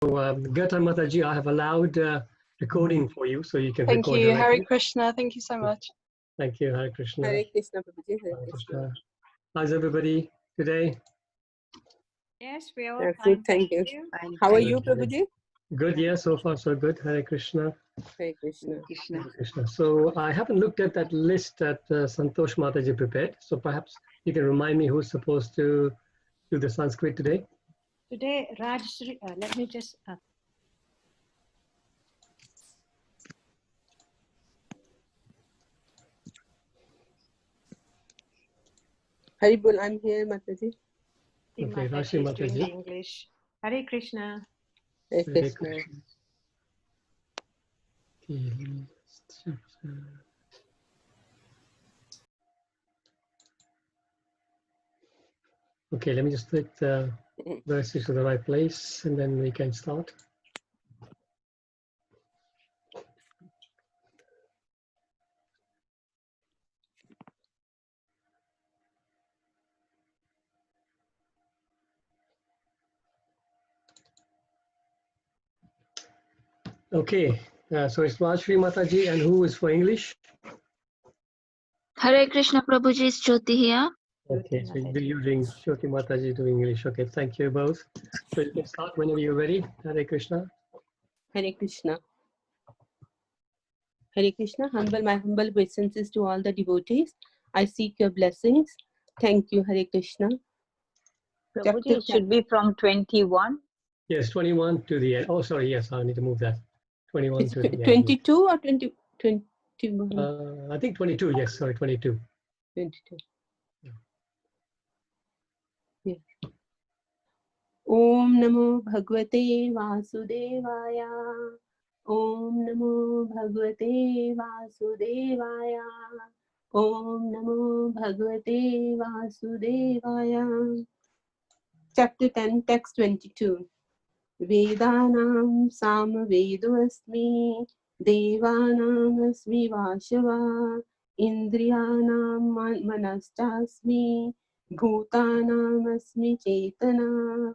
Gata Mataji, I have allowed recording for you, so you can Thank record you. directly. Hari Krishna. Thank you so much. Thank you, Hare Krishna. Hare Krishna, Prabhuji. Hare Hare Krishna. Krishna. How's everybody today? Yes, we are That's fine. good, thank you. Fine, How are thank you, Prabhuji? Good, yeah, so far so good. Hare Krishna. Hare Krishna. Krishna. Hare Krishna. So I haven't looked at that list that Santosh Mataji prepared, so perhaps you can remind me who's supposed to do the Sanskrit today. Today, Rajshri, let me just. Haribol, I'm here, Mataji. Okay, Mataji Rashi is doing the Mataji. English. Hare Krishna. Hare Hare Krishna. Krishna. Okay, let me just check. Okay, let me just put the verses to the right place and then we can start. Okay, so it's Rajshri Mataji, and who is for English? Hare Krishna Prabhuji, is Jyoti here. Okay, so you're using Jyoti Mataji to English. Okay, thank you both. So you can start whenever you're ready. Hare Krishna. Hare Krishna. Hare Krishna. My humble obeisances to all the devotees. I seek your blessings. Thank you, Hare Krishna. Prabhuji, it should be from 21. Yes, 21 to the end. Oh, sorry, yes, I need to move that. 21 It's to the end. 22 or 21? I think 22, yes, sorry, 22. 22. Yes. Om Namo Bhagavate Vasudevaya. Om Namo Bhagavate Vasudevaya. Om Namo Bhagavate Vasudevaya. Chapter 10, text 22. Vedanam Samavedo Asmi, Devanam Asmi Vashava, Indriyanam Manaschasmi, Bhutanam Asmi Chetana.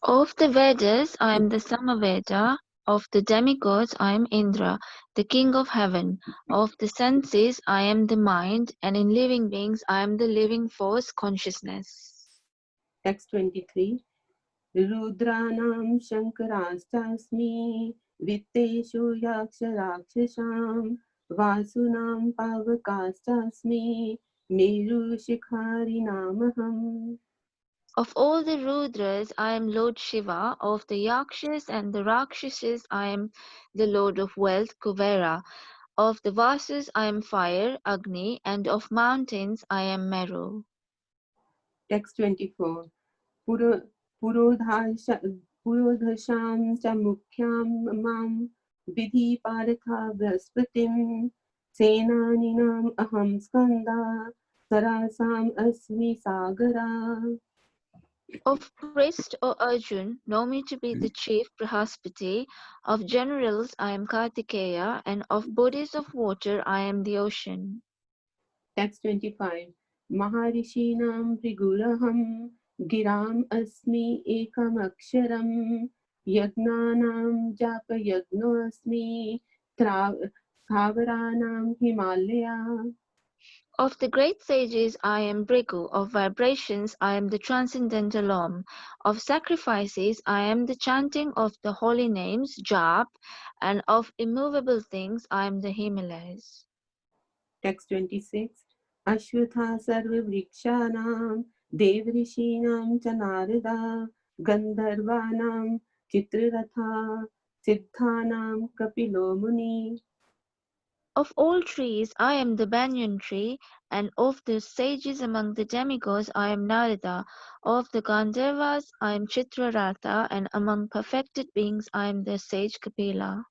Of the Vedas, I am the Samaveda. Of the demigods, I am Indra, the king of heaven. Of the senses, I am the mind, and in living beings, I am the living force, consciousness. Text 23. Rudranam Shankarastasmi, Vitteshu Yaksharakshasham, Vasunam Pavakastasmi, Meru Shikhari Namaham. Of all the Rudras, I am Lord Shiva. Of the Yakshas and the Rakshasas, I am the Lord of Wealth, Kuvera. Of the Vasas, I am Fire, Agni, and of mountains, I am Meru. Text 24. Purodhasham cha mukhyam mam vidhi paratha vraspatim senaninam aham skanda sarasam asmi sagara. Of priest, O Arjun, know me to be the chief Brahaspati. Of generals, I am Kartikeya, and of bodies of water, I am the ocean. Text 25. Maharishinam Priguraham Giram Asmi Ekam Aksharam Yagnanam Japa Yagno Asmi Thavaranam Himalaya. Of the great sages, I am Brigu. Of vibrations, I am the transcendental Om. Of sacrifices, I am the chanting of the holy names, Jap, and of immovable things, I am the Himalayas. Text 26. Ashwatha Sarva Vrikshanam Devrishinam Chanarada Gandharvanam Chitraratha Siddhanam Kapilo Muni. Of all trees, I am the banyan tree, and of the sages among the demigods, I am Narada. Of the Gandharvas, I am Chitraratha, and among perfected beings, I am the sage Kapila.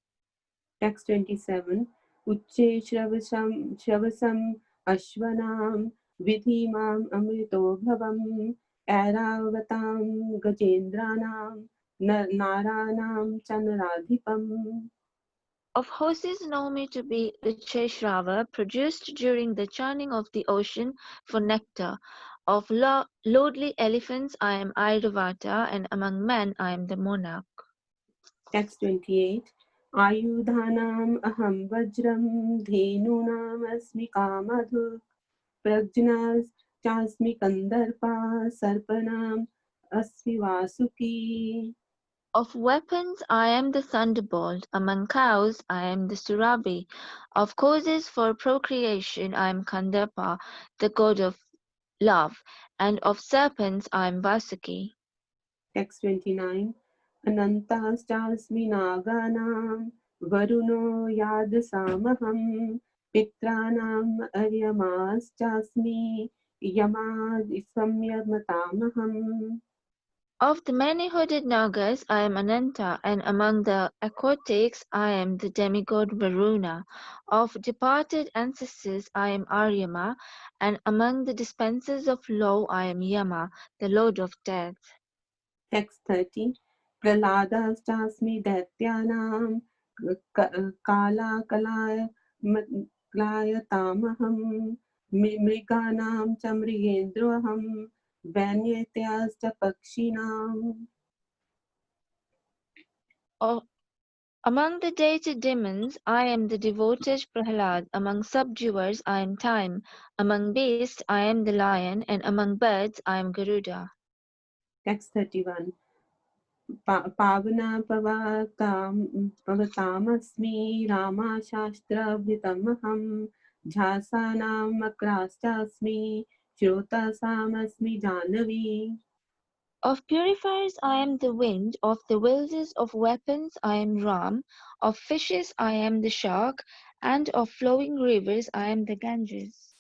Text 27. Ucche Shravasam Ashwanam Vidhimam Amrito Bhavam Airavatam Gajendranam Naranam Chanradhipam. Of horses know me to be the Chaishrava, produced during the churning of the ocean for nectar. Of lordly elephants I am Airavata, and among men I am the monarch. Text 28. Ayudhanam aham vajram dhenunam asmi kamadhuk prajnas chasmi kandarpa sarpanam asmi vasuki. Of weapons I am the thunderbolt, among cows I am the Surabhi, of causes for procreation I am Kandapa, the god of love, and of serpents I am Vasuki. Text 29. Anantas chasmi naganam varuno yadasamaham pitranam aryamas chasmi yamad samyamatamaham. Of the many-hooded Nagas I am Ananta, and among the aquatics I am the demigod Varuna. Of departed ancestors I am Aryama, and among the dispensers of law I am Yama, the lord of death. Text 30. Praladas chasmi daityanam kala kalayatamaham mriganam chamrigendroham vanyatyasta pakshinam. Among the deited demons I am the devoted Prahlad, among subduers I am Time, among beasts I am the lion, and among birds I am Garuda. Text 31. Pavana pavatamasmi Rama Shastra Vritamaham Jhasanam Akrastasmi Shrotasamasmi Janavi. Of purifiers I am the wind, of the wielders of weapons I am Ram, of fishes I am the shark, and of flowing rivers I am the Ganges.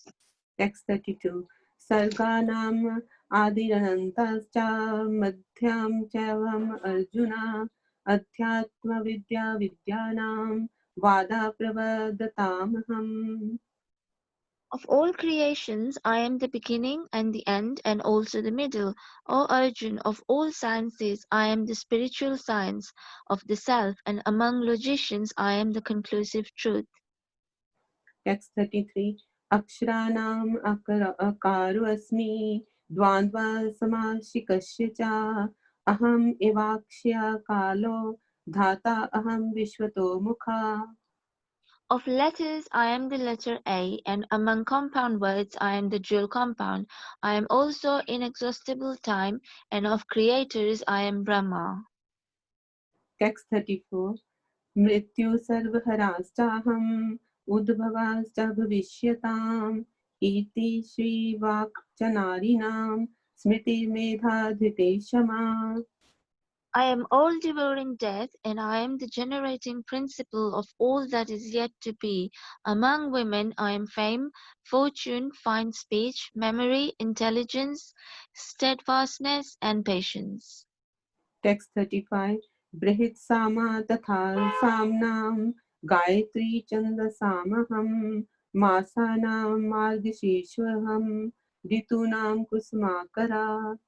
Text 32. Sarganam Adiranantascha Madhyam Chavam Arjuna Adhyatma Vidya Vidyanam Vada Pravadatamaham. Of all creations I am the beginning and the end and also the middle. O Arjun, of all sciences I am the spiritual science of the self, and among logicians I am the conclusive truth. Text 33. Aksharanam akaru asmi dvandva samashikasya cha aham evakshya kalo dhata aham vishwato mukha. Of letters I am the letter A, and among compound words I am the dual compound. I am also inexhaustible time, and of creators I am Brahma. Text 34. Mrityu sarvharastaham udbhavasta bhavishyatam iti shri vakchanarinam smriti medha dhite shama. I am all-devouring death, and I am the generating principle of all that is yet to be. Among women I am fame, fortune, fine speech, memory, intelligence, steadfastness, and patience. Text 35. Brihit sama tatha samnam Gayatri chanda samaham Masanam margashishvaham Ritunam kusmakara.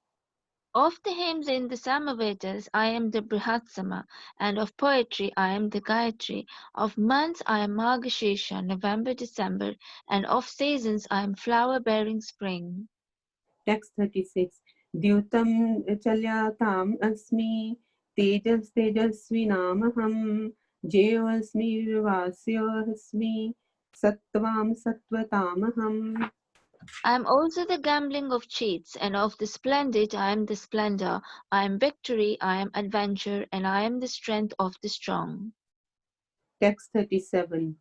Of the hymns in the Samavedas I am the Brihatsama, and of poetry I am the Gayatri. Of months I am Margashesha, November, December, and of seasons I am flower-bearing spring. Text 36. Dyutam chalyatam asmi tejas tejasvinamaham Jeo asmi vivasyo asmi sattvam sattvatamaham. I am also the gambling of cheats, and of the splendid I am the splendor. I am victory, I am adventure, and I am the strength of the strong. Text 37.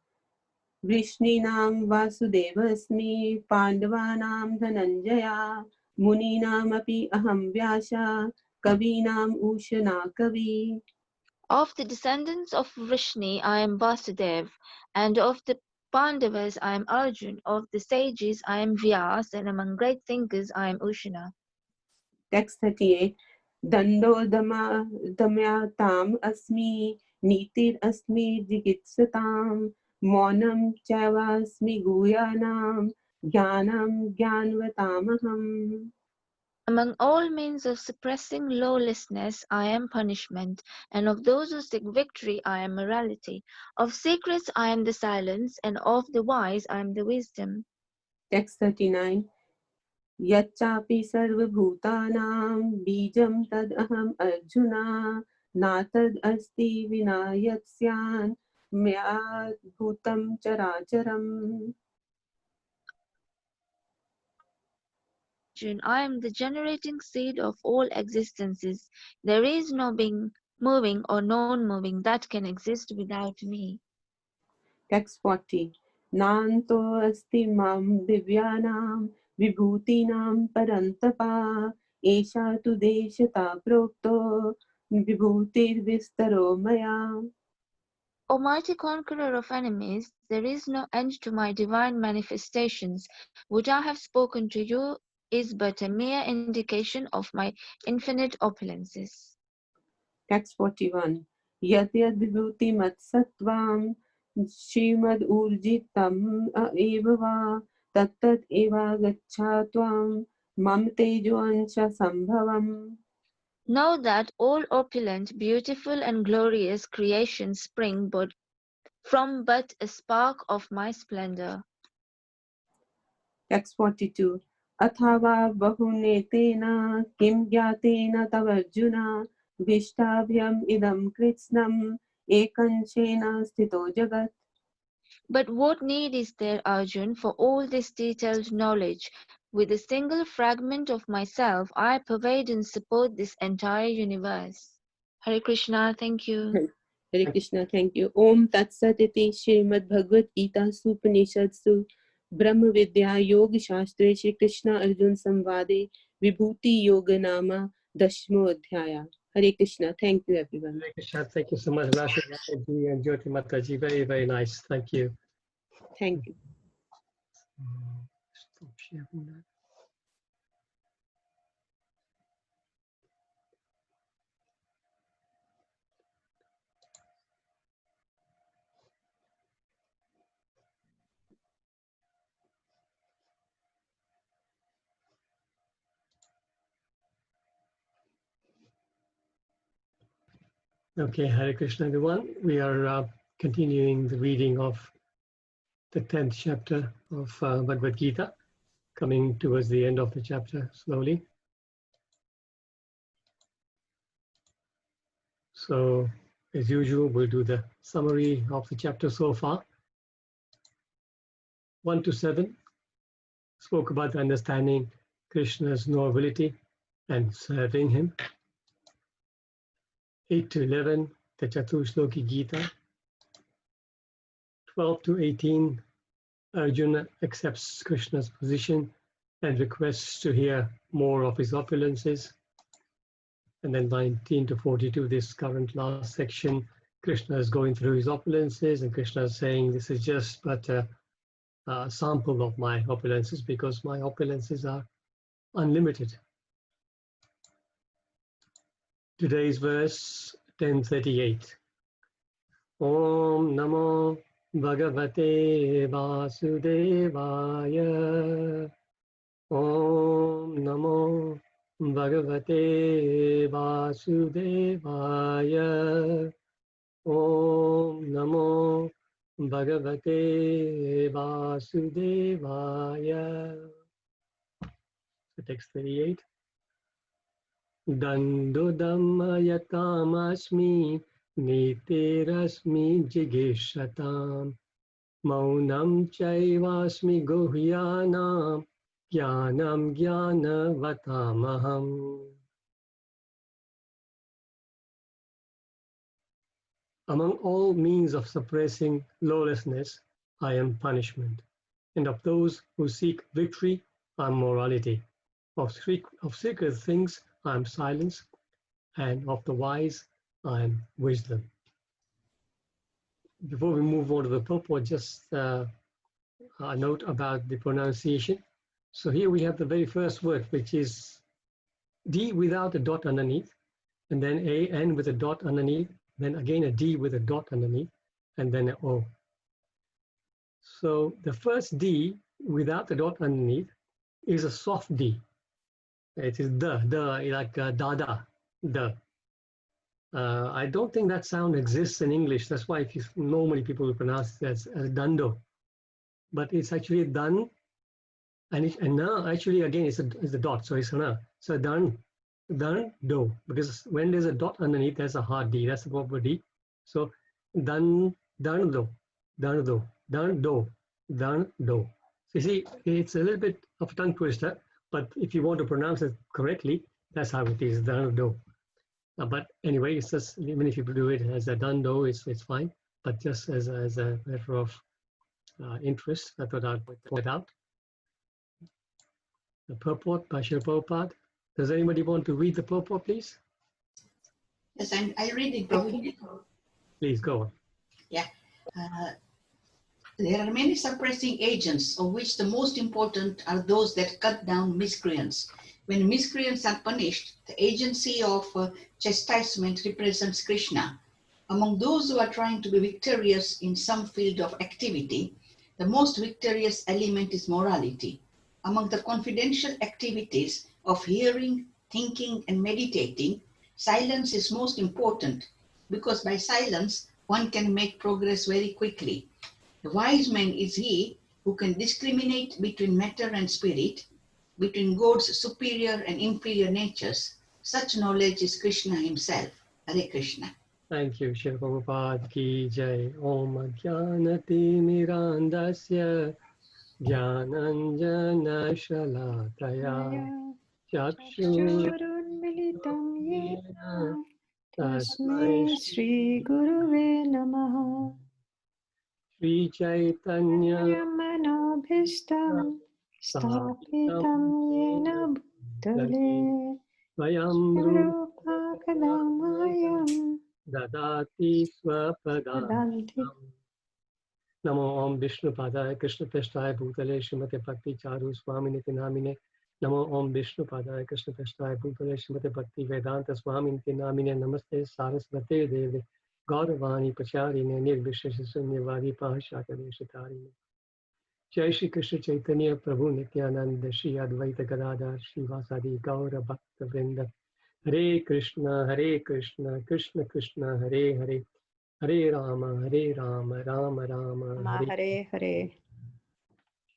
Vrishninam vasudevasmi Pandavanam dhananjaya Muninam api aham vyasa Kavinam ushana kavi. Of the descendants of Vrishni I am Vasudev, and of the Pandavas I am Arjun, of the sages I am Vyas, and among great thinkers I am Ushana. Text 38. Dando damyatam asmi Nitir asmi jigitsatam Maunam chavasmi guyanam Jnanam jnanvatamaham. Among all means of suppressing lawlessness I am punishment, and of those who seek victory I am morality. Of secrets I am the silence, and of the wise I am the wisdom. Text 39. यच्चापि सर्वभूतानां बीजं तदहम् अर्जुना न तदस्ति विना यत् स्यान् मया भूतं चराचरम्. I am the generating seed of all existences. There is no being moving or non-moving that can exist without me. Text 40. Nanto asti mam divyanam vibhutinam parantapa esha tu deshata prokto vibhutir vistaro maya. O mighty conqueror of enemies, there is no end to my divine manifestations. What I have spoken to you is but a mere indication of my infinite opulences. Text 41. Yat yad vibhuti mat sattvam shrimad urjitam eva va tat tat eva gacchhatvam mam tejo ansha sambhavam. Know that all opulent, beautiful, and glorious creations spring from but a spark of my splendor. Text 42. Athava bahunetena kim gyatena tavarjuna vishtabhyam idam kritsnam ekanchena sthito jagat. But what need is there, Arjun, for all this detailed knowledge? With a single fragment of myself, I pervade and support this entire universe. Hare Krishna, thank you. Hare Krishna, thank you. Om Tat Sat iti Srimad Bhagavad Gita Supanishadsu Brahma Vidya Yoga Shastre Shri Krishna Arjun Samvade Vibhuti Yoga Nama Dashmo Adhyaya. Hare Krishna, thank you everyone. Hare Krishna, thank you so much, Rashid Mataji and Jyoti Mataji. Very, very nice. Thank you. Thank you. Stop sharing that. Okay, Hare Krishna, everyone. We are continuing the reading of the 10th chapter of Bhagavad Gita, coming towards the end of the chapter slowly. So, as usual, we'll do the summary of the chapter so far. 1 to 7 spoke about understanding Krishna's nobility and serving him. 8 to 11, the Chatushloki Gita. 12 to 18, Arjuna accepts Krishna's position and requests to hear more of his opulences. And then 19 to 42, this current last section, Krishna is going through his opulences, and Krishna is saying, this is just but a sample of my opulences, because my opulences are unlimited. Today's verse 1038. Om Namo Bhagavate Vasudevaya. Om Namo Bhagavate Vasudevaya. Om Namo Bhagavate Vasudevaya. So text 38. Dando Dhamma Yatamasmi Niterasmi Jigishatam Maunam Chaivasmi Guhyanam Jnanam Jnanavatamaham. Among all means of suppressing lawlessness, I am punishment, and of those who seek victory, I am morality. Of secret things, I am silence, and of the wise, I am wisdom. Before we move on to the purport, just a note about the pronunciation. So here we have the very first word, which is D without a dot underneath, and then A N with a dot underneath, then again a D with a dot underneath, and then an O. So the first D without the dot underneath is a soft D. It is the like dada, the. I don't think that sound exists in English. That's why normally people will pronounce it as dando. But it's actually dan And now actually again it's a dot, so it's na. So dan do, because when there's a dot underneath, there's a hard D. That's the proper D. So dan do. So you see, it's a little bit of a tongue twister, but if you want to pronounce it correctly, that's how it is, dan do. But anyway, it's just, even if you do it as a dan do, it's fine. But just as a matter of interest, I thought I'd point out. The purport by Srila Prabhupada. Does anybody want to read the purport, please? Yes, I read it, Prabhuji. Please go on. Yeah. There are many suppressing agents, of which the most important are those that cut down miscreants. When miscreants are punished, the agency of chastisement represents Krishna. Among those who are trying to be victorious in some field of activity, the most victorious element is morality. Among the confidential activities of hearing, thinking, and meditating, silence is most important, because by silence, one can make progress very quickly. The wise man is he who can discriminate between matter and spirit, between God's superior and inferior natures. Such knowledge is Krishna himself. Hare Krishna. Thank you, Srila Prabhupada ki jai. Om Jnanati Mirandasya Jnananjana Shalakaya चक्षुरुन्मिलितं येन तस्मै श्रीगुरुवे नमः Shri Chaitanya मनोभीष्टं स्थापितं येन भूतले Svayam रूपाकदामयं Dadati Swapadam ददाति Namo Om Vishnu Padaya Krishna Prasthaya Bhutale Srimate Bhakti Charu Swaminiti Namine Namo Om Vishnu Padaya Krishna Prasthaya Bhutale Srimate Bhakti Vedanta Swaminiti Namine Namaste Sarasvate Deve Gauravani Pacharine Nirvishesha Sunyavadi Pahashakare Shatarine Jai Shri Krishna Chaitanya Prabhu Nityananda Shri Advaita Gadadhar Shri Vasadi Gaura Bhakta Vrinda Hare Krishna Krishna Krishna Hare Hare Hare Rama Rama Rama Hare Hare.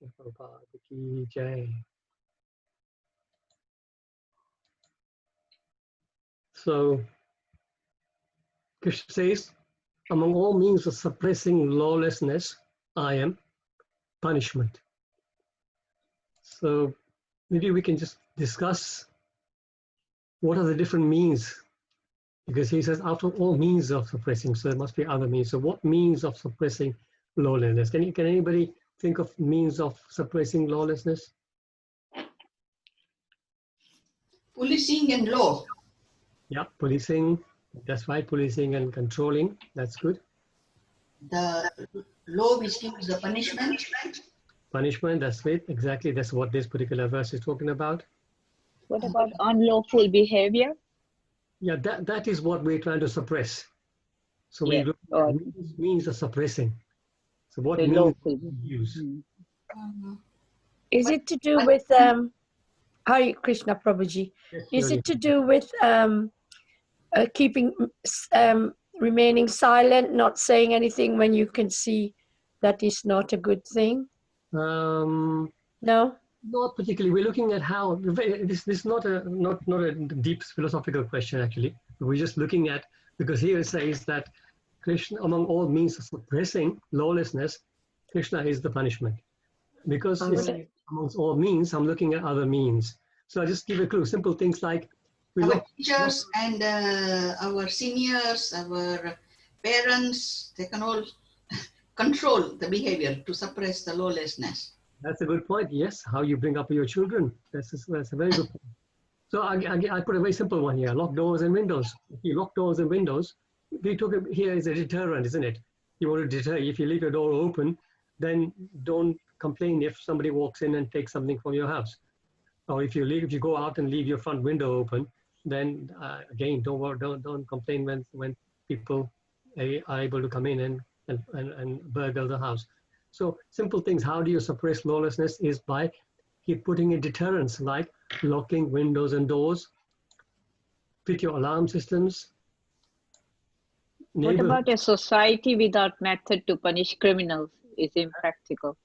Prabhupada ki jai. So Krishna says, among all means of suppressing lawlessness, I am punishment. So maybe we can just discuss what are the different means, because he says after all means of suppressing, so there must be other means. So what means of suppressing lawlessness? Can anybody think of means of suppressing lawlessness? Policing and law. Yeah, policing, that's right, policing and controlling, that's good. The law which gives the punishment. Punishment, that's it, exactly, that's what this particular verse is talking about. What about unlawful behavior? Yeah, that is what we're trying to suppress. So we look at means of suppressing. So what means do we use? Is it to do with Hare Krishna Prabhuji? Yes, Is Yoni. it to do with keeping remaining silent, not saying anything when you can see that is not a good thing? No. Not particularly. We're looking at how this is not a deep philosophical question actually. We're just looking at, because here it says that Krishna, among all means of suppressing lawlessness, Krishna is the punishment. Because it's amongst all means, I'm looking at other means. So I just give a clue. Simple things like Our teachers and our seniors, our parents, they can all control the behavior to suppress the lawlessness. That's a good point. Yes, how you bring up your children. That's a very good point. So I put a very simple one here: lock doors and windows. If you lock doors and windows, we took it here is a deterrent, isn't it? You want to deter. If you leave your door open, then don't complain if somebody walks in and takes something from your house. Or if you go out and leave your front window open, then again don't complain when people are able to come in and burgle the house. So simple things. How do you suppress lawlessness? Is by keep putting in deterrents like locking windows and doors, fit your alarm systems. What about a society without method to punish criminals? Is impractical.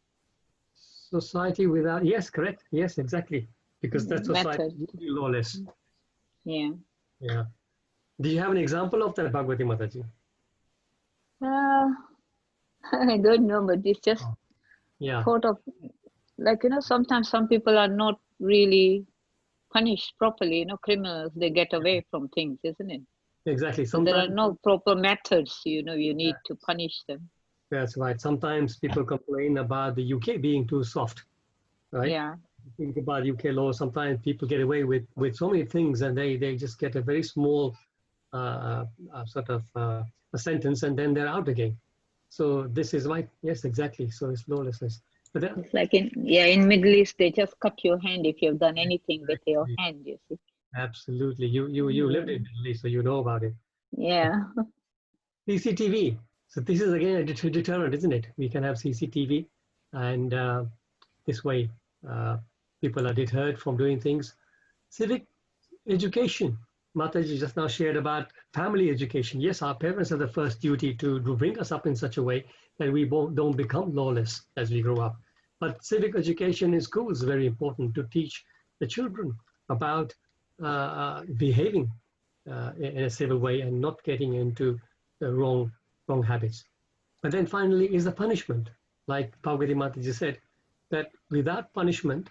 Society without, yes, correct. Yes, exactly. Because that society Method. would be lawless. Yeah. Yeah. Do you have an example of that, Bhagwati Mataji? I don't know, but it's just Yeah, thought of, like, sometimes some people are not really punished properly, criminals, they get away from things, isn't it? exactly. So there are Sometimes, no proper methods, you need to punish them. that's right. Sometimes people complain about the UK being too soft, right? Yeah. Think about UK law. Sometimes people get away with so many things, and they just get a very small sort of a sentence, and then they're out again. So this is right. Yes, exactly. So it's lawlessness. But It's like in Middle East, they just cut your hand if you've done anything with your hand, you see. absolutely, you lived in Italy, so you know about it. Yeah. CCTV. So this is again a deterrent, isn't it? We can have CCTV, and this way people are deterred from doing things. Civic education. Mataji just now shared about family education. Yes, our parents have the first duty to bring us up in such a way that we don't become lawless as we grow up. But civic education in school is very important to teach the children about behaving in a civil way and not getting into the wrong habits. But then finally is the punishment. Like Bhagwati Mataji said, that without punishment,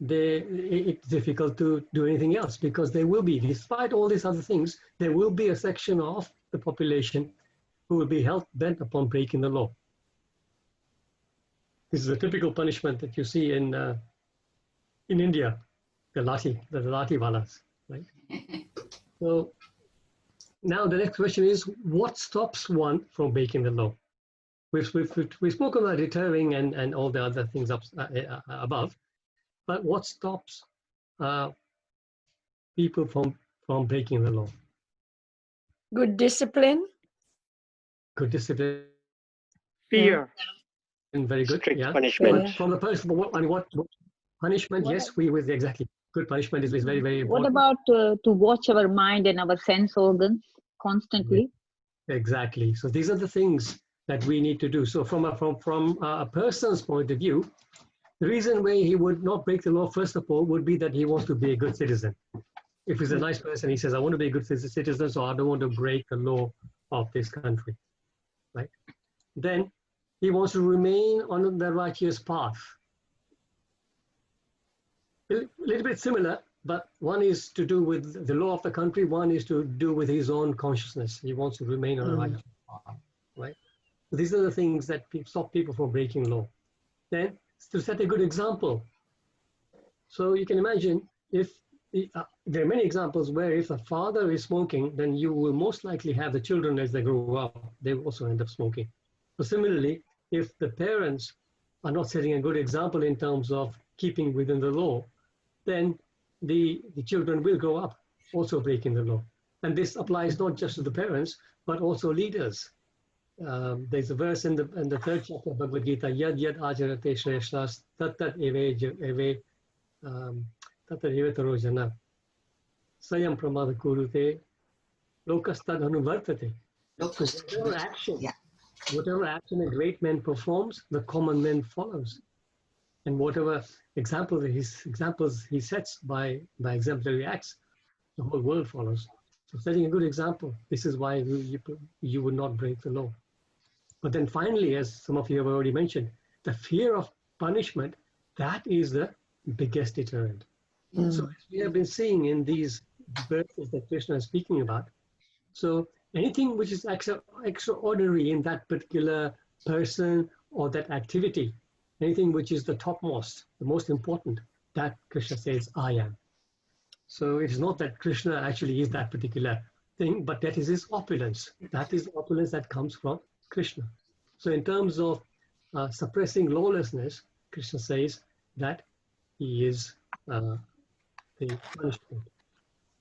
it's difficult to do anything else, because there will be, despite all these other things, there will be a section of the population who will be hell bent upon breaking the law. This is a typical punishment that you see in India, the lati walas, right? So now the next question is, what stops one from breaking the law? We've spoken about deterring and all the other things above, but what stops people from breaking the law? Good discipline. Good discipline. Fear. And very good. Strict Yeah. punishment. But from the person, what punishment? Yes, we with exactly. Good punishment is very, very What important. about to watch our mind and our sense organs constantly? Exactly. So these are the things that we need to do. So from a person's point of view, the reason why he would not break the law, first of all, would be that he wants to be a good citizen. If he's a nice person, he says, I want to be a good citizen, so I don't want to break the law of this country, right? Then he wants to remain on the righteous path. A little bit similar, but one is to do with the law of the country, one is to do with his own consciousness. He wants to remain on a righteous path, right? So these are the things that stop people from breaking law. Then, to set a good example. So you can imagine if there are many examples where if a father is smoking, then you will most likely have the children as they grow up, they will also end up smoking. So similarly, if the parents are not setting a good example in terms of keeping within the law, then the children will grow up also breaking the law. And this applies not just to the parents, but also leaders. There's a verse in the third chapter of Bhagavad Gita, Yad Yad Ajarate Shreshtas Tat Eve Taro Jana Sayam Pramada Kurute Lokastad Anuvartate. Whatever action a great man performs, the common man follows. And whatever examples he sets by exemplary acts, the whole world follows. So setting a good example, this is why you would not break the law. But then finally, as some of you have already mentioned, the fear of punishment, that is the biggest deterrent. So as we have been seeing in these verses that Krishna is speaking about, so anything which is extraordinary in that particular person or that activity, anything which is the topmost, the most important, that Krishna says, I am. So it is not that Krishna actually is that particular thing, but that is his opulence. That is the opulence that comes from Krishna. So in terms of suppressing lawlessness, Krishna says that he is the punishment.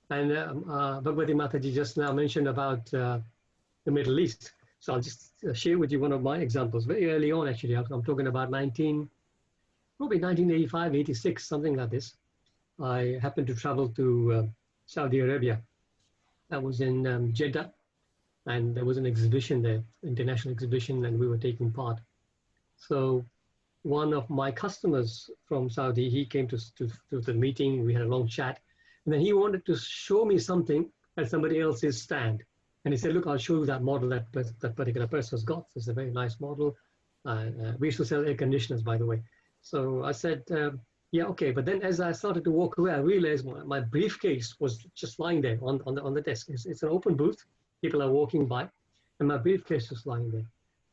And Bhagwati Mataji just now mentioned about the Middle East. So I'll just share with you one of my examples. Very early on, actually, I'm talking about probably 1985, 86, something like this. I happened to travel to Saudi Arabia. I was in Jeddah, and there was an exhibition there, international exhibition, and we were taking part. So one of my customers from Saudi, he came to the meeting, we had a long chat, and then he wanted to show me something at somebody else's stand. And he said, look, I'll show you that model that particular person's got. It's a very nice model. We used to sell air conditioners, by the way. So I said, yeah, okay. But then as I started to walk away, I realized my briefcase was just lying there on the desk. It's an open booth. People are walking by, and my briefcase was lying there.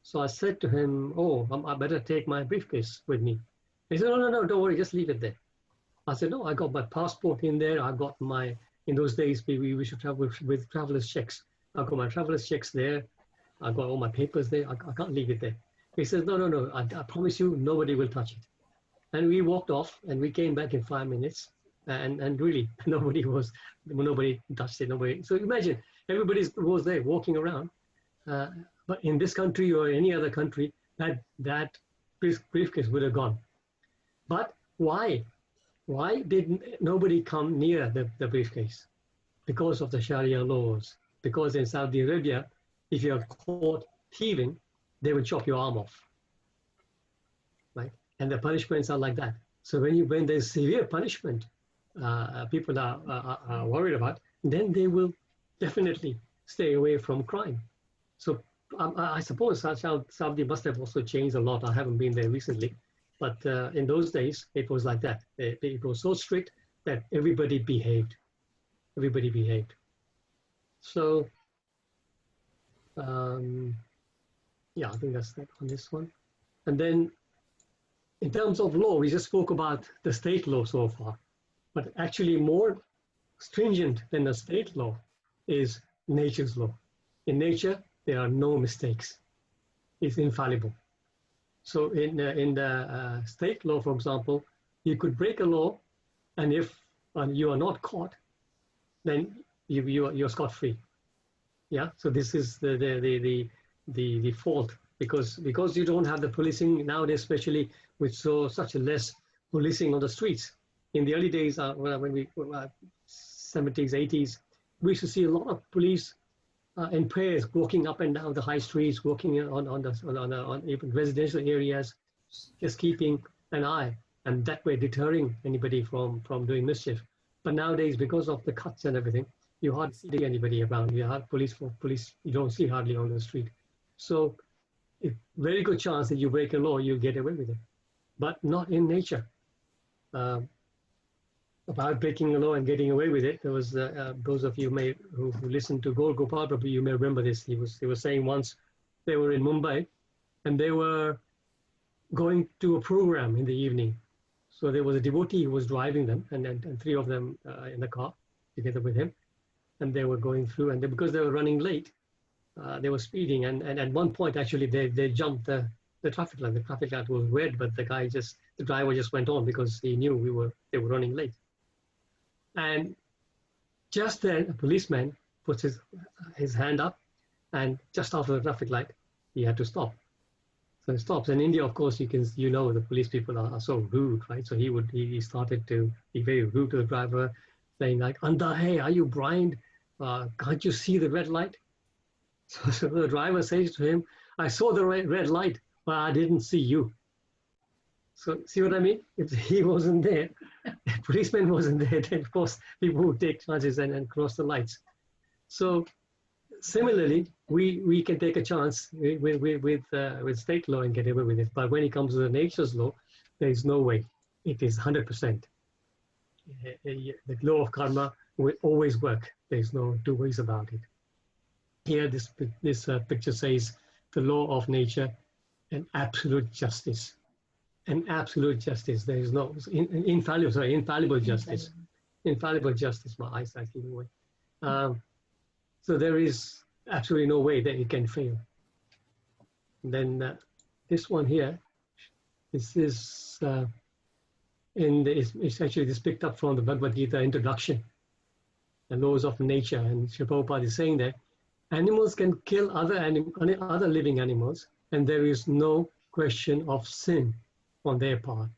So I said to him, oh, I better take my briefcase with me. He said, no, don't worry, just leave it there. I said, no, I got my passport in there. I got in those days, we should travel with traveler's checks. I got my traveler's checks there. I got all my papers there. I can't leave it there. He says, no, I promise you, nobody will touch it. And we walked off, and we came back in 5 minutes, and really, nobody touched it. Nobody. So imagine, everybody was there walking around. But in this country or any other country, that briefcase would have gone. But why? Why did nobody come near the briefcase? Because of the Sharia laws. Because in Saudi Arabia, if you're caught thieving, they will chop your arm off, right? And the punishments are like that. So when there's severe punishment, people are worried about, then they will definitely stay away from crime. So I suppose Saudi must have also changed a lot. I haven't been there recently, but in those days it was like that. It was so strict that everybody behaved. Everybody behaved. So, yeah, I think that's that on this one. And then, in terms of law, we just spoke about the state law so far, but actually more stringent than the state law is nature's law. In nature, there are no mistakes. It's infallible. So in the state law, for example, you could break a law, and if you are not caught, then you're scot-free. Yeah. So this is the fault, because you don't have the policing nowadays, especially with such a less policing on the streets. In the early days, when we 70s, 80s, we used to see a lot of police in pairs walking up and down the high streets, walking on even residential areas, just keeping an eye, and that way deterring anybody from doing mischief. But nowadays, because of the cuts and everything, you hardly see anybody around. You have police you don't see hardly on the street. So a very good chance that you break a law, you'll get away with it, but not in nature. About breaking the law and getting away with it, there was those of you who listened to Gopal Prabhu, you may remember this. He was saying once they were in Mumbai, and they were going to a program in the evening. So there was a devotee who was driving them, and three of them in the car together with him, and they were going through, and because they were running late, they were speeding, and at one point actually they jumped the traffic light. The traffic light was red, but the driver just went on because he knew they were running late. And just then, a policeman puts his hand up, and just after the traffic light, he had to stop. So he stops. In India, of course, the police people are so rude, right? So he started to be very rude to the driver, saying like, "Andha hai, are you blind? Can't you see the red light?" So the driver says to him, "I saw the red light, but I didn't see you." So see what I mean? If he wasn't there, the policeman wasn't there, then of course people would take chances and cross the lights. So similarly, we can take a chance with state law and get away with it. But when it comes to the nature's law, there is no way. It is 100%. The law of karma will always work. There is no two ways about it. Here, this picture says the law of nature and absolute justice. And absolute justice. There is no infallible justice. Infallible justice. My eyesight's giving away. So there is absolutely no way that it can fail. And then this one here, this is it's actually this picked up from the Bhagavad Gita introduction, the laws of nature, and Sri Prabhupada is saying that animals can kill other living animals, and there is no question of sin on their part.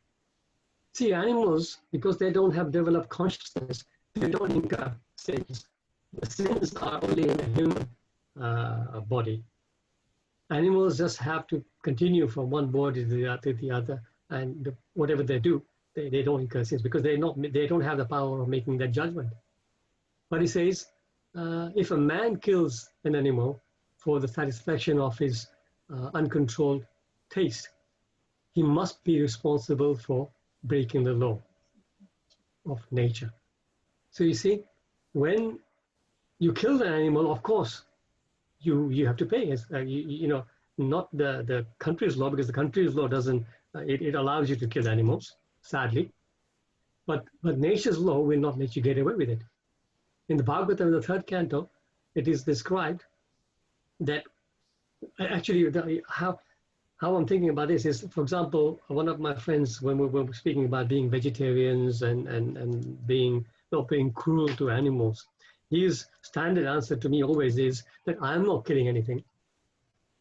See, animals, because they don't have developed consciousness, they don't incur sins. The sins are only in the human body. Animals just have to continue from one body to the other and whatever they do, they don't incur sins because they don't have the power of making that judgment. But he says, if a man kills an animal for the satisfaction of his uncontrolled taste, he must be responsible for breaking the law of nature. So you see, when you kill an animal, of course, you have to pay. You know, not the country's law, because the country's law doesn't, it allows you to kill animals, sadly. But nature's law will not let you get away with it. In the Bhagavatam, the 3rd canto, it is described that actually how I'm thinking about this is, for example, one of my friends, when we were speaking about being vegetarians and being not being cruel to animals, his standard answer to me always is that I'm not killing anything.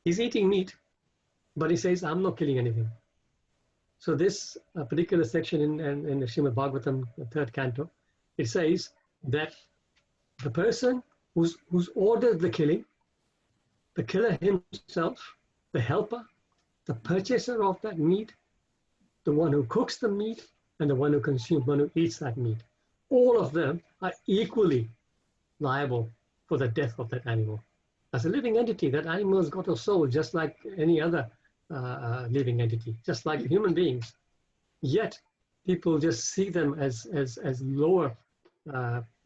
He's eating meat, but he says, I'm not killing anything. So this particular section in the Srimad Bhagavatam, the 3rd canto, it says that the person who's ordered the killing, the killer himself, the helper, the purchaser of that meat, the one who cooks the meat, and the one who consumes, one who eats that meat, all of them are equally liable for the death of that animal. As a living entity, that animal has got a soul just like any other living entity, just like human beings. Yet people just see them as lower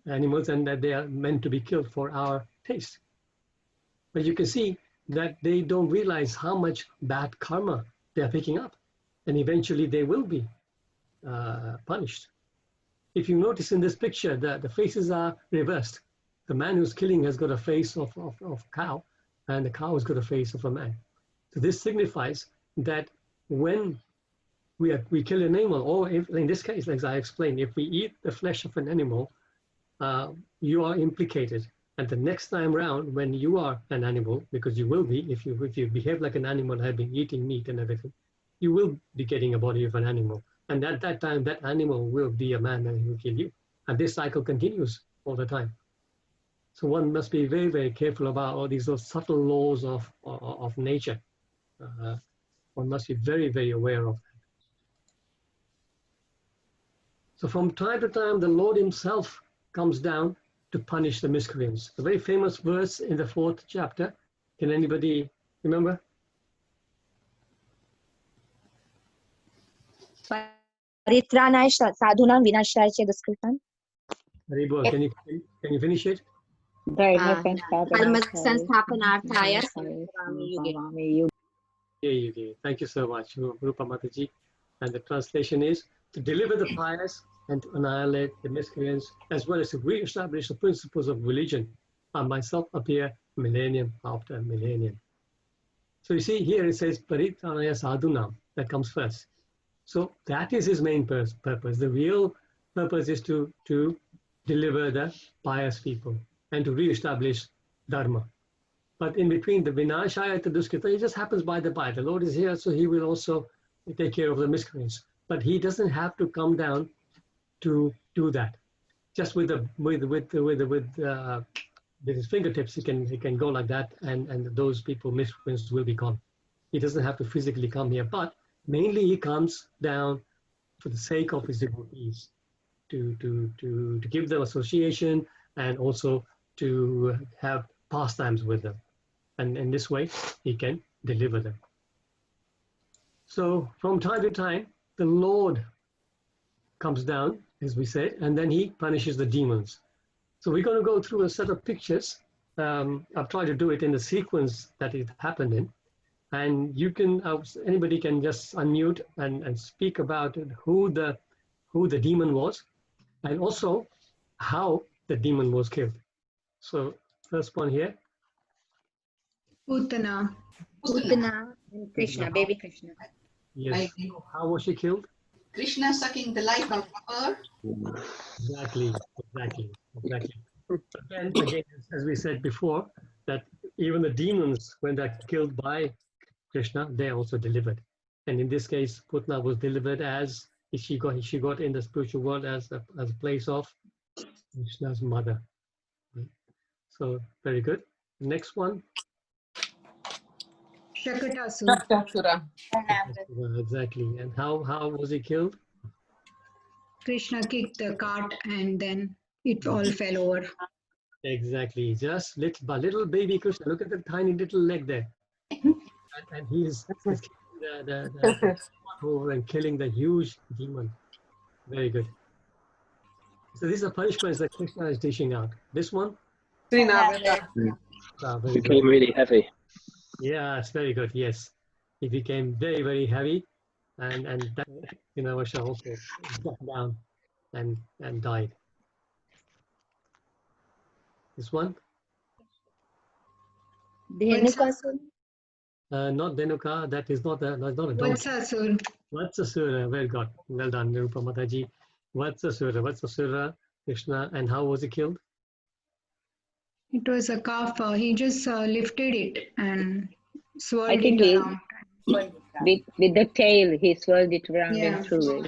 animals, and that they are meant to be killed for our taste. But you can see that they don't realize how much bad karma they are picking up, and eventually they will be punished. If you notice in this picture that the faces are reversed, the man who's killing has got a face of cow, and the cow has got a face of a man. So this signifies that when we kill an animal, or if, in this case, as I explained, if we eat the flesh of an animal, you are implicated. And the next time round, when you are an animal, because you will be, if you behave like an animal, have been eating meat and everything, you will be getting a body of an animal. And at that time, that animal will be a man and he will kill you. And this cycle continues all the time. So one must be very, very careful about all these subtle laws of nature. One must be very, very aware of that. So from time to time, the Lord himself comes down to punish the miscreants. A very famous verse in the 4th chapter. Can anybody remember? Paritranaaya sadhunam vinashaya च दुष्कृतम्. Haribol, can you finish it? Dharma sansthapanarthaya Thank you so much, Rupa Mataji. And the translation is, to deliver the pious and to annihilate the miscreants, as well as to re-establish the principles of religion, I myself appear millennium after millennium. So you see here it says Paritranaya Sadhunam, that comes first. So that is his main purpose. The real purpose is to deliver the pious people and to re-establish Dharma. But in between the Vinashaya to Duskrita, it just happens by the by. The Lord is here, so he will also take care of the miscreants. But he doesn't have to come down to do that. Just with his fingertips, he can go like that, and those people, miscreants, will be gone. He doesn't have to physically come here, but mainly he comes down for the sake of his devotees, to give them association and also to have pastimes with them. And in this way, he can deliver them. So from time to time, the Lord comes down, as we said, and then he punishes the demons. So we're going to go through a set of pictures. I've tried to do it in the sequence that it happened in. And you can, anybody can just unmute and speak about who the demon was, and also how the demon was killed. So first one here. Putana. Putana and Krishna, baby Krishna. Yes. How was she killed? Krishna sucking the life out of her. Exactly. Again, as we said before, that even the demons, when they're killed by Krishna, they're also delivered. And in this case, Putna was delivered as she got in the spiritual world as a place of Krishna's mother. So very good. Next one. Shakatasura. Shaktasura. Exactly. And how was he killed? Krishna kicked the cart and then it all fell over. Exactly. Just little baby Krishna. Look at the tiny little leg there. And he's killing the over and killing the huge demon. Very good. So these are punishments that Krishna is dishing out. This one? Very Became good. really heavy. Yeah, it's very good. Yes. It became very, very heavy. And that, Vasha also dropped down and died. This one? Dhenukasura. Not Denuka. That is not a donkey. Vatsasura. Vatsasura. Well done, Nirupa Mataji. Vatsasura, Krishna. And how was he killed? It was a calf. He just lifted it and swirled I think it around. with the tail, he swirled it around and threw it.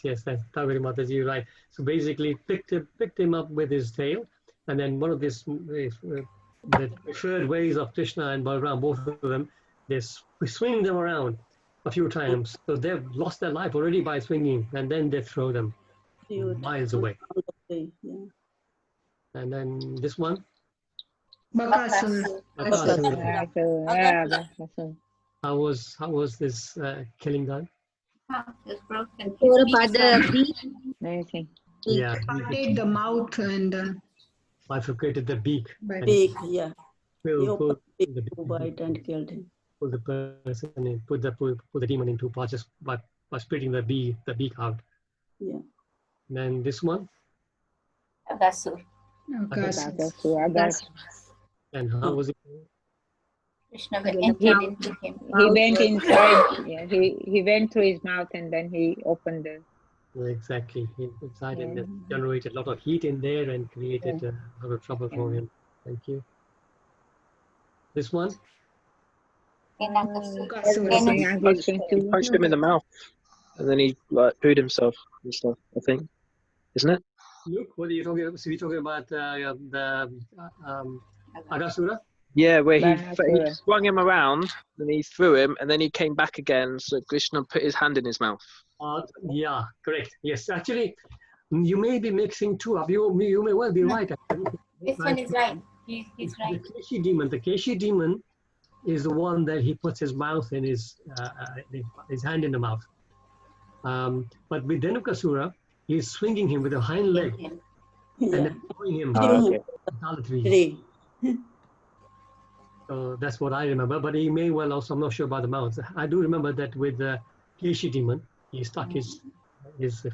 Yes, that's Tagore Mataji, right. So basically picked him up with his tail, and then one of the preferred ways of Krishna and Balaram, both of them, they swing them around a few times. So they've lost their life already by swinging, and then they throw them miles away. And then this one? Bakasura. How was this killing done? Tore apart the beak. Yeah. Parted the mouth and bifurcated the beak. Beak, yeah. Pull the bite and killed him. Pull the person in, put the demon into parts just by splitting the beak out. Yeah. And then this one? Agasur. And how was it? Krishna He went inside. Yeah, he went through his mouth and then he opened the. Exactly. Inside and generated a lot of heat in there and created a lot of trouble for him. Thank you. This one? He punched him in the mouth, and then he pooed himself and stuff. I think, isn't it? Luke, what are you talking about? So we're talking about the Agasura? Yeah, where he swung him around, then he threw him, and then he came back again. So Krishna put his hand in his mouth. Yeah, correct. Yes, actually, you may be mixing two up. You may well be right. Actually. This one is right. He's right. The Keshi demon is the one that he puts his mouth in his hand in the mouth. But with Dhenukasura, he's swinging him with a hind leg and then throwing him. So that's what I remember. But he may well also, I'm not sure about the mouth. I do remember that with the Keshi demon, he stuck his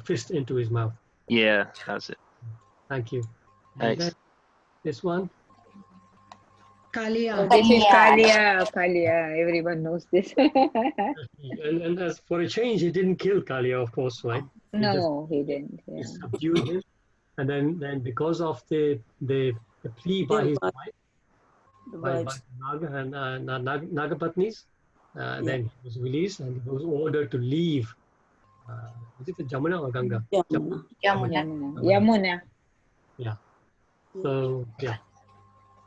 fist into his mouth. Yeah, that's it. Thank you. Thanks. This one? Kalia. This is Kalia. Everyone knows this. and as for a change, he didn't kill Kalia, of course, right? No, he didn't. He subdued him. And then because of the plea by his wife, by Naga and Nagapatnis, then he was released and he was ordered to leave. Is it the Jamuna or Ganga? Yamuna. Yeah. So yeah,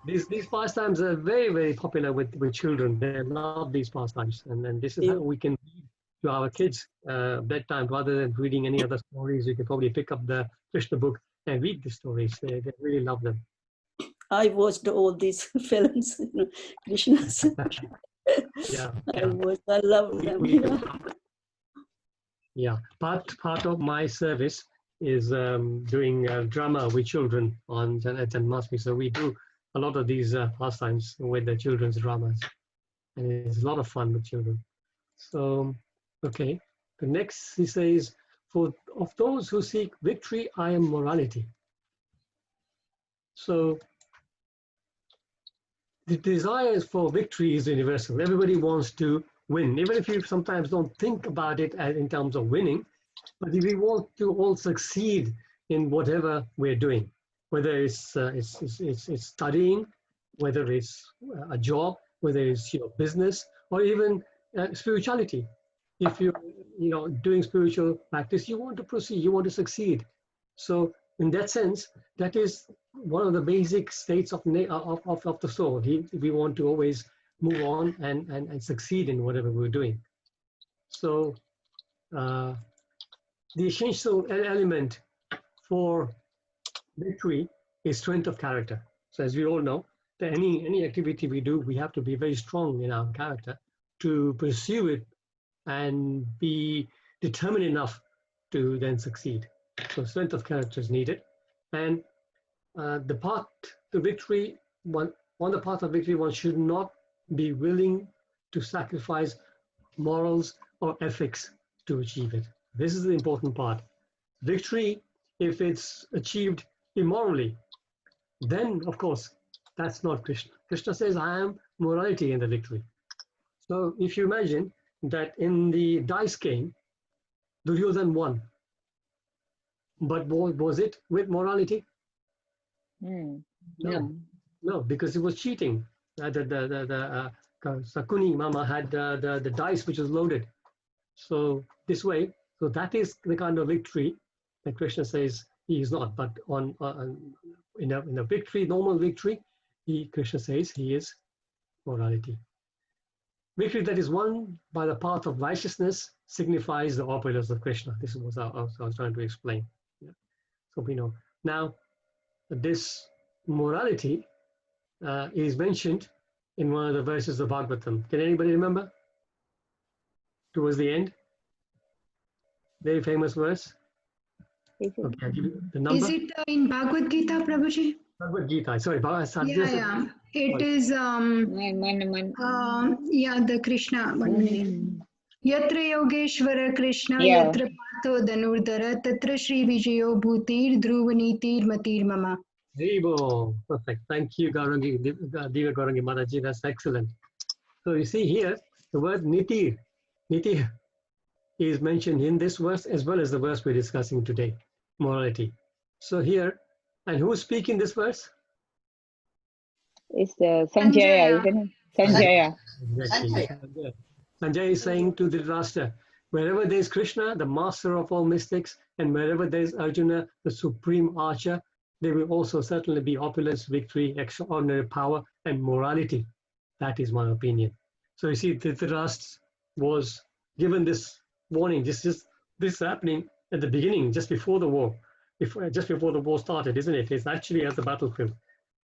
these pastimes are very, very popular with children. They love these pastimes, and then this is how we can read to our kids bedtime rather than reading any other stories. You can probably pick up the Krishna book and read the stories. They really love them. I watched all these films, Krishna's. I love them. Yeah, part of my service is doing drama with children on Janet and Masmi. So we do a lot of these pastimes with the children's dramas, and it's a lot of fun with children. So, okay, the next he says, of those who seek victory, I am morality. So the desire for victory is universal. Everybody wants to win, even if you sometimes don't think about it in terms of winning. But if we want to all succeed in whatever we're doing, whether it's studying, whether it's a job, whether it's business, or even spirituality. If you're doing spiritual practice, you want to proceed, you want to succeed. So in that sense, that is one of the basic states of the soul. We want to always move on and succeed in whatever we're doing. So the essential element for victory is strength of character. So as we all know, that any activity we do, we have to be very strong in our character to pursue it and be determined enough to then succeed. So strength of character is needed. And the path to victory, on the path of victory, one should not be willing to sacrifice morals or ethics to achieve it. This is the important part. Victory, if it's achieved immorally, then of course that's not Krishna. Krishna says, I am morality in the victory. So if you imagine that in the dice game, Duryodhan won, but was it with morality? No, because it was cheating. Sakuni Mama had the dice which was loaded. So this way, so that is the kind of victory that Krishna says he is not. But in a victory, normal victory, Krishna says he is morality. Victory that is won by the path of righteousness signifies the opulence of Krishna. This is what I was trying to explain. Yeah. So we know. Now, this morality is mentioned in one of the verses of Bhagavatam. Can anybody remember? Towards the end? Very famous verse. Okay, I'll give you the number. Is it in Bhagavad Gita, Prabhuji? Bhagavad Gita, sorry. Yeah. It is, the Krishna. 1 minute. Yatra Yogeshwara Krishna, Yatra Patho Dhanurdhara, Tatra Shri Vijayo Bhutir, Dhruvanītir Matir Mama. Ribo. Perfect. Thank you, Gaurangi, Diva Gaurangi Mataji. That's excellent. So you see here, the word Nitir. Nitir is mentioned in this verse as well as the verse we're discussing today, morality. So here, and who's speaking this verse? It's Sanjaya, isn't it? Sanjaya. Sanjaya is saying to Dhritarashtra, wherever there is Krishna, the master of all mystics, and wherever there is Arjuna, the supreme archer, there will also certainly be opulence, victory, extraordinary power, and morality. That is my opinion. So you see, Dhritarashtra was given this warning. This is happening at the beginning, just before the war, just before the war started, isn't it? It's actually at the battlefield.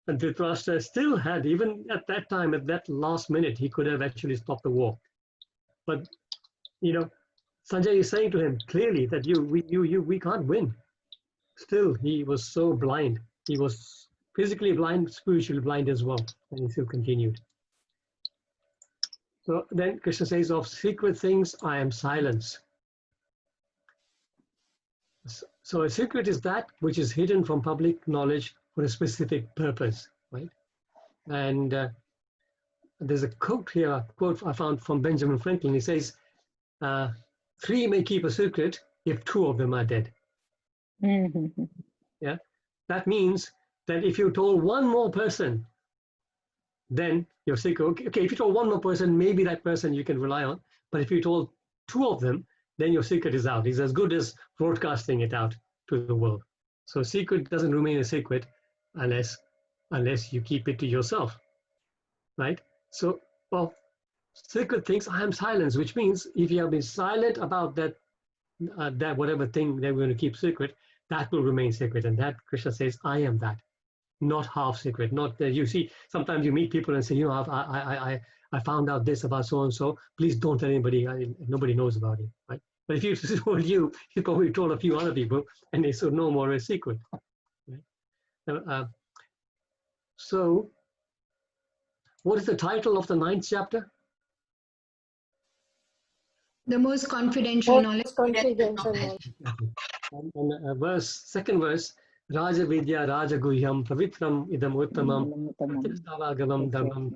And Dhritarashtra still had, even at that time, at that last minute, he could have actually stopped the war. But, Sanjay is saying to him clearly that we can't win. Still, he was so blind. He was physically blind, spiritually blind as well. And he still continued. So then Krishna says, of secret things, I am silence. So a secret is that which is hidden from public knowledge for a specific purpose, right? And there's a quote here, I found from Benjamin Franklin. He says, 3 may keep a secret if 2 of them are dead. Yeah, that means that if you told one more person, then your secret, okay, if you told one more person, maybe that person you can rely on. But if you told 2 of them, then your secret is out. It's as good as broadcasting it out to the world. So secret doesn't remain a secret unless you keep it to yourself, right? So, well, secret things, I am silence, which means if you have been silent about that whatever thing that we're going to keep secret, that will remain secret. And that Krishna says, I am that, not half secret. Not that you see, sometimes you meet people and say, I found out this about so and so. Please don't tell anybody. Nobody knows about it, right? But if you told you probably told a few other people, and it's no more a secret. Right? So, what is the title of the 9th chapter? The most confidential knowledge. And second verse, Raja Vidya Raja Guhyam Pavitram Idam Uttamam Pratishtavagavam Dharmam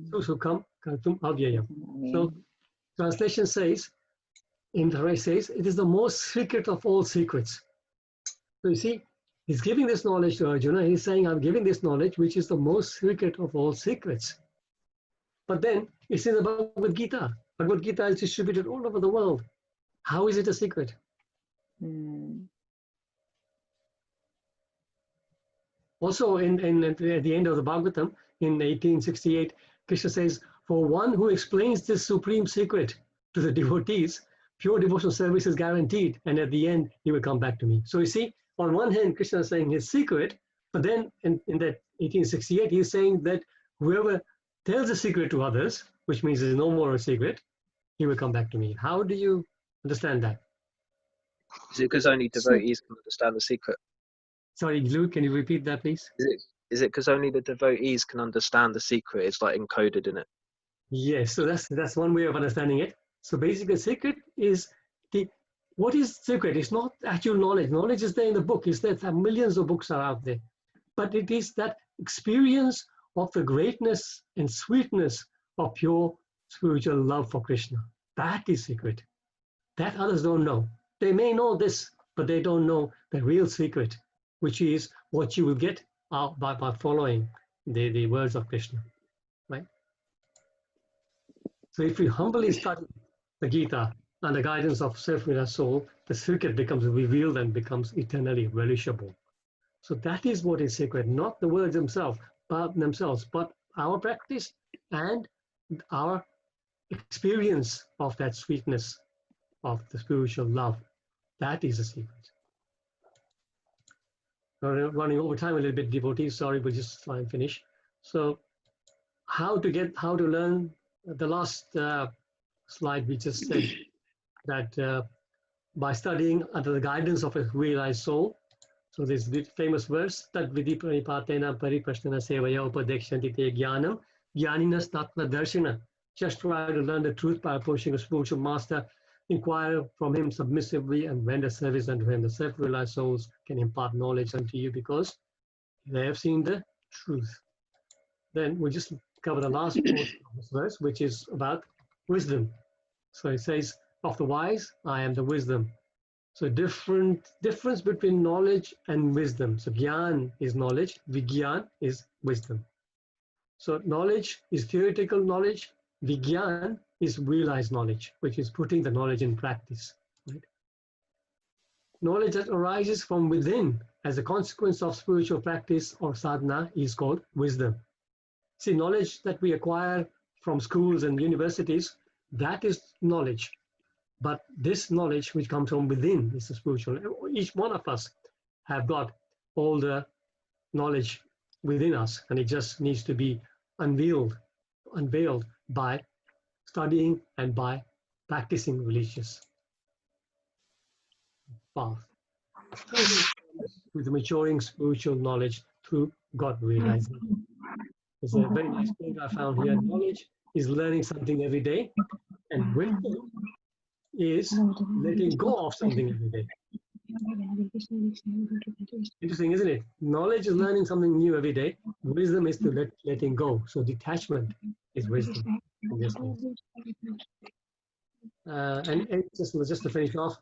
Susukham Kartum Avyayam. So translation says, in the right says, it is the most secret of all secrets. So you see, he's giving this knowledge to Arjuna. He's saying, I'm giving this knowledge, which is the most secret of all secrets. But then it's in the Bhagavad Gita. Bhagavad Gita is distributed all over the world. How is it a secret? Also, at the end of the Bhagavatam, in 1868, Krishna says, for one who explains this supreme secret to the devotees, pure devotional service is guaranteed, and at the end, he will come back to me. So you see, on one hand, Krishna is saying his secret, but then in that 1868, he's saying that whoever tells the secret to others, which means there's no more a secret, he will come back to me. How do you understand that? Is it because only devotees can understand the secret? Sorry, Luke, can you repeat that, please? Is it because only the devotees can understand the secret? It's like encoded in it. Yes, so that's one way of understanding it. So basically, secret is what is secret? It's not actual knowledge. Knowledge is there in the book. It's there. Millions of books are out there, but it is that experience of the greatness and sweetness of pure spiritual love for Krishna. That is secret. That others don't know. They may know this, but they don't know the real secret, which is what you will get out by following the words of Krishna, right? So if we humbly study the Gita and the guidance of self-realized soul, the secret becomes revealed and becomes eternally relishable. So that is what is sacred, not the words themselves, but our practice and our experience of that sweetness of the spiritual love. That is the secret. We're running over time a little bit, devotees, sorry, but just try and finish. So how to learn, the last slide we just said that by studying under the guidance of a realized soul. So this famous verse, Tad vidhi pranipatena pariprasthana sevaya upadekshanti te jnanam jnaninas tatva darshana. Just try to learn the truth by approaching a spiritual master, inquire from him submissively and render service unto him. The self-realized souls can impart knowledge unto you because they have seen the truth. Then we just cover the last portion of this verse, which is about wisdom. So it says, of the wise, I am the wisdom. So difference between knowledge and wisdom. So Gyan is knowledge, Vigyan is wisdom. So knowledge is theoretical knowledge, Vigyan is realized knowledge, which is putting the knowledge in practice. Right? Knowledge that arises from within as a consequence of spiritual practice or sadhana is called wisdom. See, knowledge that we acquire from schools and universities, that is knowledge. But this knowledge which comes from within is the spiritual. Each one of us have got all the knowledge within us, and it just needs to be unveiled by studying and by practicing religious path. With the maturing spiritual knowledge through God realization. There's a very nice quote I found here. Knowledge is learning something every day, and wisdom is letting go of something every day. Interesting, isn't it? Knowledge is learning something new every day. Wisdom is to letting go. So detachment is wisdom in this case. And just to finish off,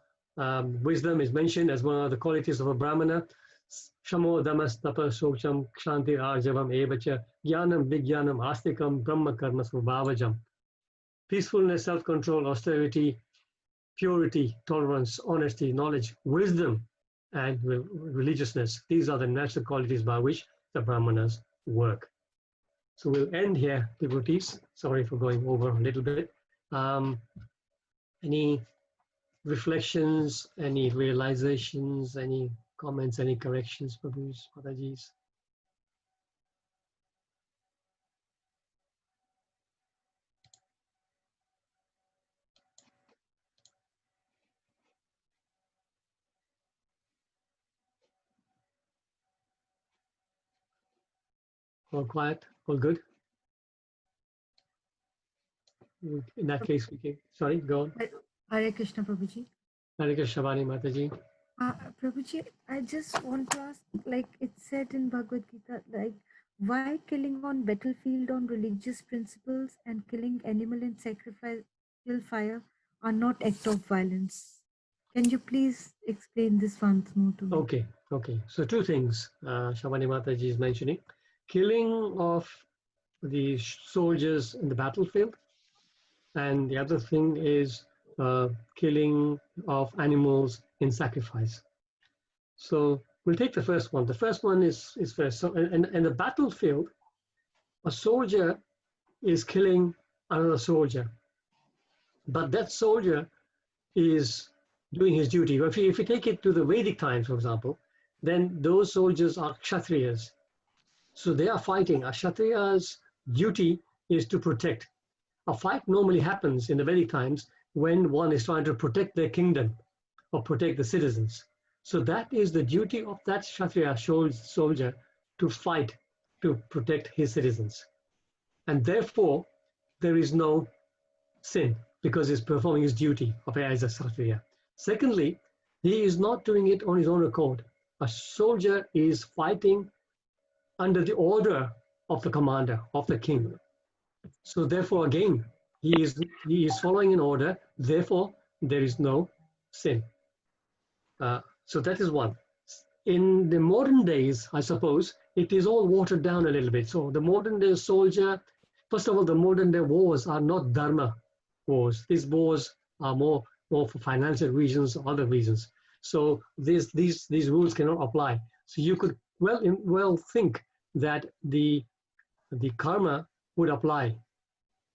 wisdom is mentioned as one of the qualities of a Brahmana. Shamo damas tapa socham kshanti arjavam evacha jnanam vigyanam astikam brahma karma svabhavajam. Peacefulness, self-control, austerity, purity, tolerance, honesty, knowledge, wisdom, and religiousness. These are the natural qualities by which the Brahmanas work. So we'll end here, devotees. Sorry for going over a little bit. Any reflections, any realizations, any comments, any corrections, Prabhus, Matajis? All quiet? All good? In that case, we can. Sorry, go on. Hare Krishna, Prabhuji. Hare Krishna, Vani Mataji. Prabhuji, I just want to ask, like it said in Bhagavad Gita, like why killing on battlefield on religious principles and killing animal in sacrificial fire are not act of violence? Can you please explain this once more to me? Okay. So two things Shavani Mataji is mentioning. Killing of the soldiers in the battlefield, and the other thing is killing of animals in sacrifice. So we'll take the first one. The first one is first. So in the battlefield, a soldier is killing another soldier. But that soldier is doing his duty. If you take it to the Vedic times, for example, then those soldiers are Kshatriyas. So they are fighting. A Kshatriya's duty is to protect. A fight normally happens in the Vedic times when one is trying to protect their kingdom or protect the citizens. So that is the duty of that Kshatriya soldier, to fight to protect his citizens. And therefore, there is no sin because he's performing his duty as a Kshatriya. Secondly, he is not doing it on his own accord. A soldier is fighting under the order of the commander, of the king. So therefore, again, he is following an order. Therefore, there is no sin. So that is one. In the modern days, I suppose, it is all watered down a little bit. So the modern day soldier, first of all, the modern day wars are not dharma wars. These wars are more for financial reasons or other reasons. So these rules cannot apply. So you could well think that the karma would apply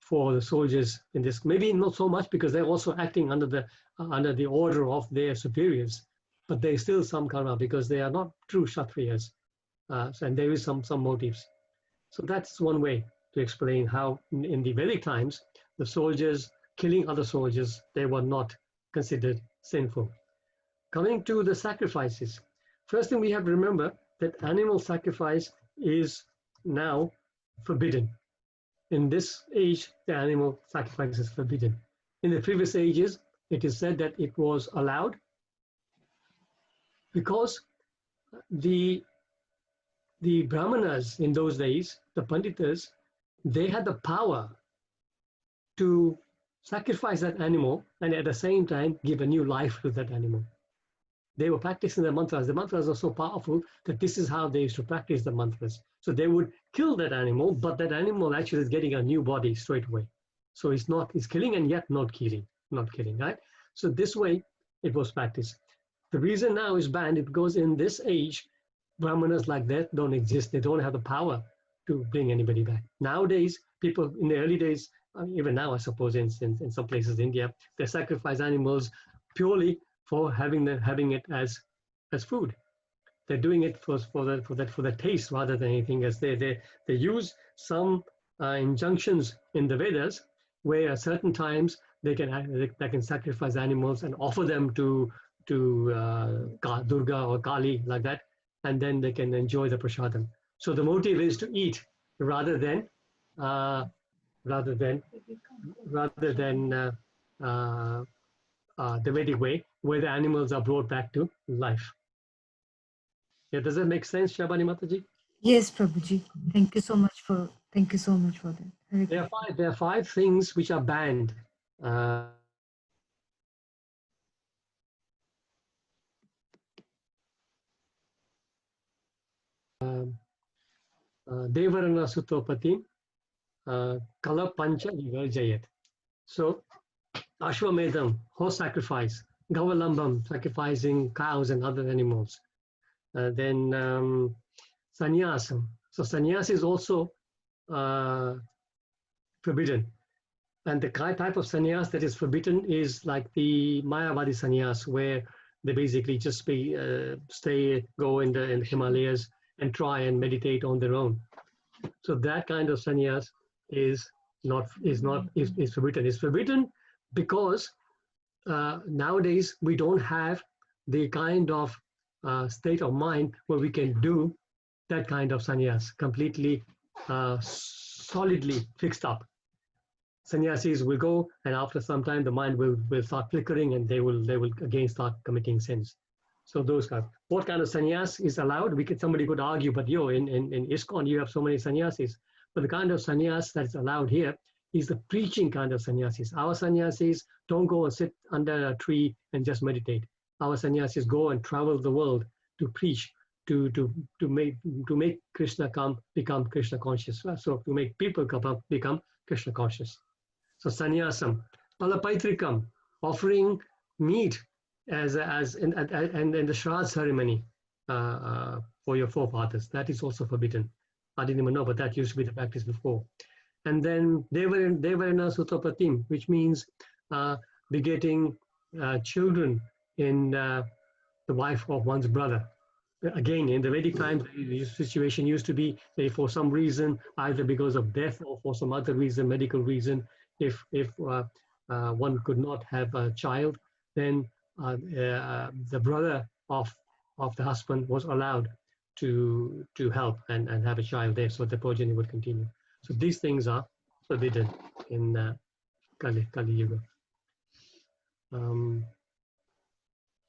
for the soldiers in this. Maybe not so much because they're also acting under the order of their superiors, but there is still some karma because they are not true Kshatriyas, and there is some motives. So that's one way to explain how in the Vedic times the soldiers killing other soldiers, they were not considered sinful. Coming to the sacrifices, first thing we have to remember that animal sacrifice is now forbidden. In this age, the animal sacrifice is forbidden. In the previous ages, it is said that it was allowed because the brahmanas in those days, the panditas, they had the power to sacrifice that animal and at the same time give a new life to that animal. They were practicing the mantras. The mantras are so powerful that this is how they used to practice the mantras. So they would kill that animal, but that animal actually is getting a new body straight away. So it's killing and yet not killing, right? So this way it was practiced. The reason now is banned is because in this age, brahmanas like that don't exist. They don't have the power to bring anybody back. Nowadays, people in the early days, even now I suppose in some places in India, they sacrifice animals purely for having it as food. They're doing it for the taste rather than anything else. They use some injunctions in the Vedas where at certain times they can sacrifice animals and offer them to Durga or Kali like that, and then they can enjoy the prasadam. So the motive is to eat rather than the Vedic way, where the animals are brought back to life. Yeah, does that make sense, Shabani Mataji? Yes, Prabhuji. Thank you so much for that. There are five things which are banned. Devarana Sutopati Kala Pancha Vivarjayat. So Ashwamedham, horse sacrifice, Gavalambam, sacrificing cows and other animals. Then sannyasam. So sannyas is also forbidden. And the type of sannyas that is forbidden is like the Mayavadi sannyas, where they basically just go in the Himalayas and try and meditate on their own. So that kind of sannyas is forbidden. It's forbidden because nowadays we don't have the kind of state of mind where we can do that kind of sannyas, completely solidly fixed up. Sannyasis will go, and after some time the mind will start flickering, and they will again start committing sins. So those kind. What kind of sannyas is allowed? Somebody could argue, but in ISKCON you have so many sannyasis. But the kind of sannyas that's allowed here is the preaching kind of sannyasis. Our sannyasis don't go and sit under a tree and just meditate. Our sannyasis go and travel the world to preach, to make Krishna become Krishna conscious. So to make people become Krishna conscious. So sannyasam, palapaitrikam, offering meat as in the Shraddha ceremony for your forefathers. That is also forbidden. I didn't even know, but that used to be the practice before. and then Devarana Sutapatim, which means begetting children in the wife of one's brother. Again, in the Vedic times, the situation used to be that for some reason, either because of death or for some other reason, medical reason, if one could not have a child, then the brother of the husband was allowed to help and have a child there, so the progeny would continue. So these things are forbidden in Kali Yuga.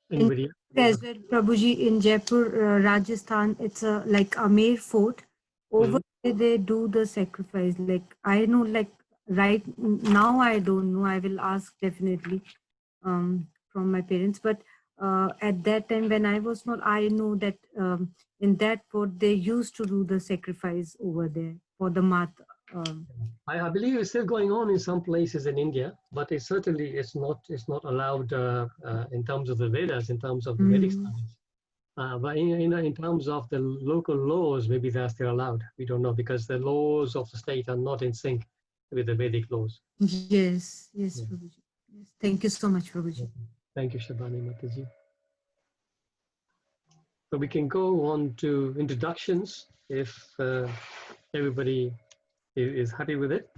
Anybody else? As well, Prabhuji, in Jaipur, Rajasthan, it's a like Amer fort. Over there, they do the sacrifice. Like I know, like right now, I don't know. I will ask definitely from my parents. But at that time, when I was small, I know that in that fort they used to do the sacrifice over there for the mat. I believe it's still going on in some places in India, but it certainly is not allowed in terms of the Vedas, in terms of the Vedic studies. But in terms of the local laws, maybe they're still allowed. We don't know, because the laws of the state are not in sync with the Vedic laws. Yes, yes, Prabhuji. Yes. Thank you so much, Prabhuji. Thank you, Shabani Mataji. So we can go on to introductions if everybody is happy with it.